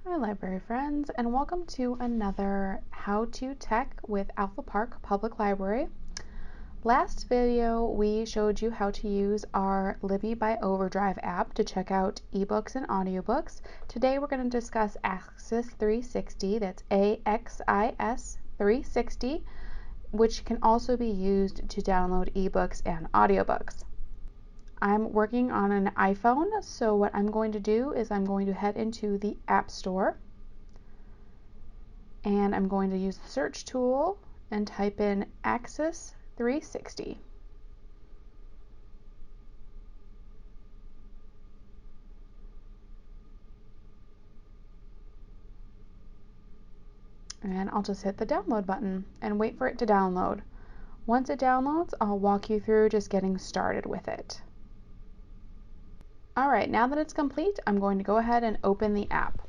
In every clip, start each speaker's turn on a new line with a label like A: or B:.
A: Hi library friends, and welcome to another How to Tech with Alpha Park Public Library. Last video we showed you how to use our Libby by Overdrive app to check out ebooks and audiobooks. Today we're going to discuss Axis 360, that's AXIS 360, which can also be used to download ebooks and audiobooks. I'm working on an iPhone, so what I'm going to do is I'm going to head into the App Store and I'm going to use the search tool and type in Axis 360. And I'll just hit the download button and wait for it to download. Once it downloads, I'll walk you through just getting started with it. Alright, now that it's complete, I'm going to go ahead and open the app.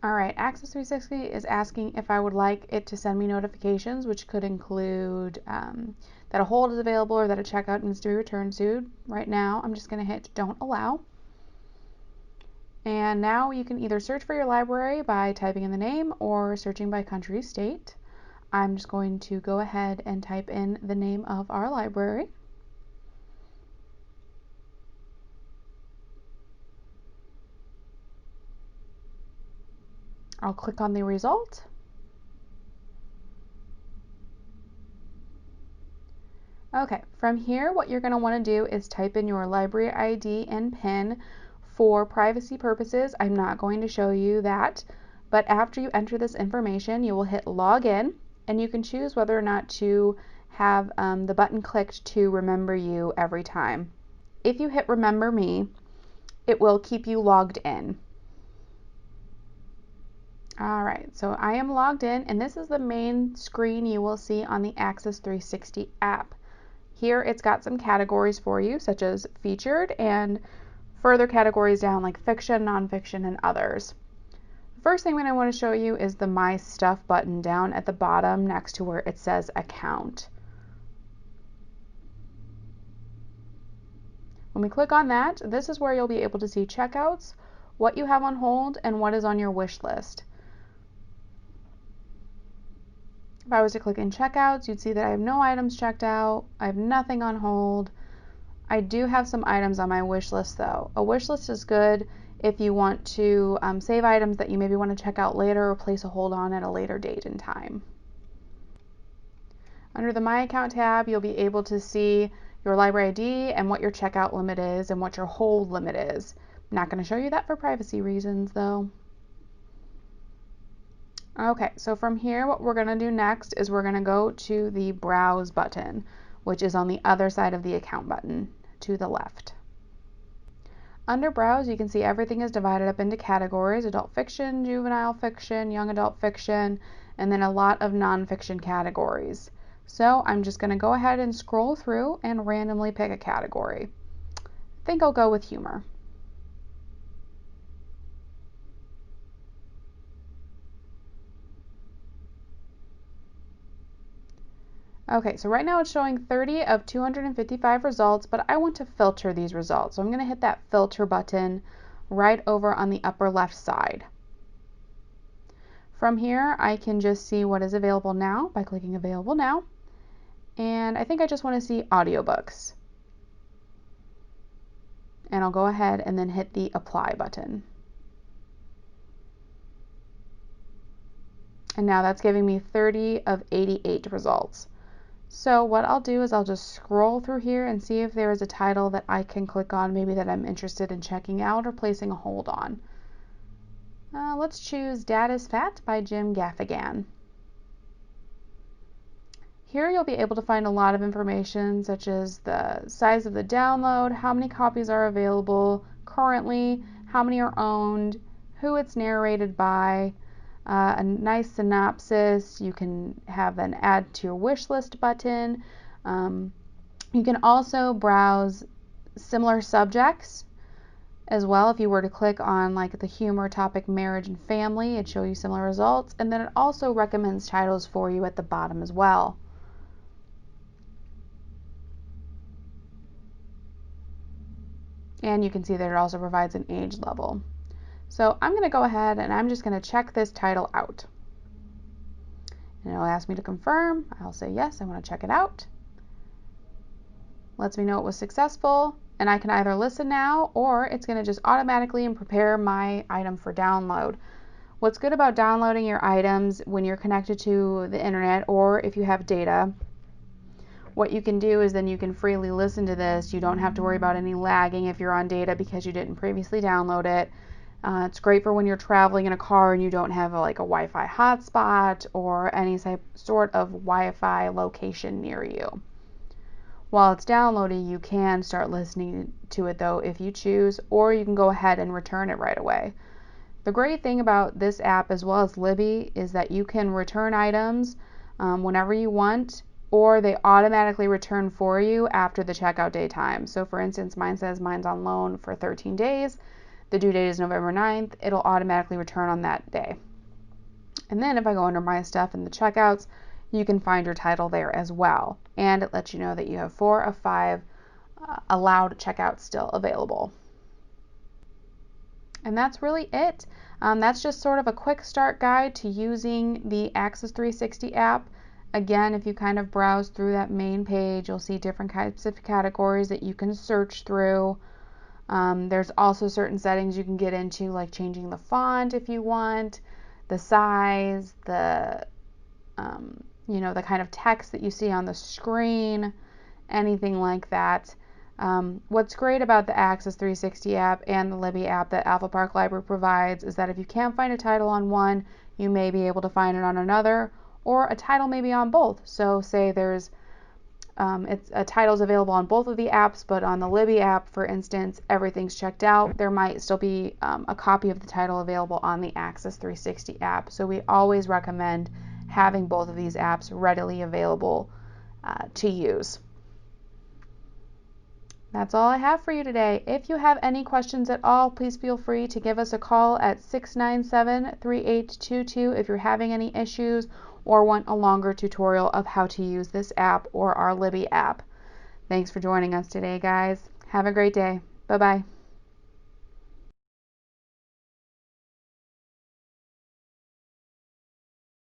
A: Alright, Axis 360 is asking if I would like it to send me notifications, which could include that a hold is available or that a checkout needs to be returned soon. Right now, I'm just going to hit Don't Allow. And now you can either search for your library by typing in the name or searching by country, state. I'm just going to go ahead and type in the name of our library. I'll click on the result. Okay, from here what you're going to want to do is type in your library ID and PIN. For privacy purposes, I'm not going to show you that, but after you enter this information, you will hit login and you can choose whether or not to have the button clicked to remember you every time. If you hit remember me, it will keep you logged in. Alright, so I am logged in and this is the main screen you will see on the Axis 360 app. Here it's got some categories for you, such as featured and further categories down like fiction, nonfiction, and others. The first thing that I want to show you is the My Stuff button down at the bottom next to where it says account. When we click on that, this is where you'll be able to see checkouts, what you have on hold, and what is on your wish list. If I was to click in checkouts, you'd see that I have no items checked out, I have nothing on hold. I do have some items on my wish list though. A wish list is good if you want to save items that you maybe want to check out later or place a hold on at a later date and time. Under the My Account tab, you'll be able to see your library ID and what your checkout limit is and what your hold limit is. I'm not going to show you that for privacy reasons though. Okay, so from here what we're going to do next is we're going to go to the Browse button, which is on the other side of the Account button to the left. Under Browse, you can see everything is divided up into categories: adult fiction, juvenile fiction, young adult fiction, and then a lot of nonfiction categories. So I'm just going to go ahead and scroll through and randomly pick a category. I think I'll go with humor. Okay, so right now it's showing 30 of 255 results, but I want to filter these results. So I'm going to hit that filter button right over on the upper left side. From here, I can just see what is available now by clicking available now. And I think I just want to see audiobooks. And I'll go ahead and then hit the apply button. And now that's giving me 30 of 88 results. So what I'll do is I'll just scroll through here and see if there is a title that I can click on, maybe that I'm interested in checking out or placing a hold on. Let's choose Dad is Fat by Jim Gaffigan. Here you'll be able to find a lot of information such as the size of the download, how many copies are available currently, how many are owned, who it's narrated by, a nice synopsis. You can have an add to your wish list button. You can also browse similar subjects as well. If you were to click on like the humor topic, marriage and family, it'd show you similar results, and then it also recommends titles for you at the bottom as well. And you can see that it also provides an age level. So I'm going to go ahead and I'm just going to check this title out. And it'll ask me to confirm. I'll say yes, I want to check it out. Lets me know it was successful, and I can either listen now or it's going to just automatically prepare my item for download. What's good about downloading your items when you're connected to the internet or if you have data, what you can do is then you can freely listen to this. You don't have to worry about any lagging if you're on data because you didn't previously download it. It's great for when you're traveling in a car and you don't have a Wi-Fi hotspot or any sort of Wi-Fi location near you. While it's downloading, you can start listening to it though if you choose, or you can go ahead and return it right away. The great thing about this app as well as Libby is that you can return items whenever you want, or they automatically return for you after the checkout day time. So for instance, mine says mine's on loan for 13 days. The due date is November 9th. It'll automatically return on that day. And then if I go under my stuff in the checkouts, you can find your title there as well. And it lets you know that you have 4 of 5 allowed checkouts still available. And that's really it. That's just sort of a quick start guide to using the Axis 360 app. Again, if you kind of browse through that main page, you'll see different types of categories that you can search through. There's also certain settings you can get into, like changing the font if you want, the size, the the kind of text that you see on the screen, anything like that. What's great about the Axis 360 app and the Libby app that Alpha Park Library provides is that if you can't find a title on one, you may be able to find it on another, or a title may be on both. So say there's a title's available on both of the apps, but on the Libby app, for instance, everything's checked out. There might still be a copy of the title available on the Axis 360 app. So we always recommend having both of these apps readily available to use. That's all I have for you today. If you have any questions at all, please feel free to give us a call at 697-3822 if you're having any issues or want a longer tutorial of how to use this app or our Libby app. Thanks for joining us today, guys. Have a great day. Bye-bye.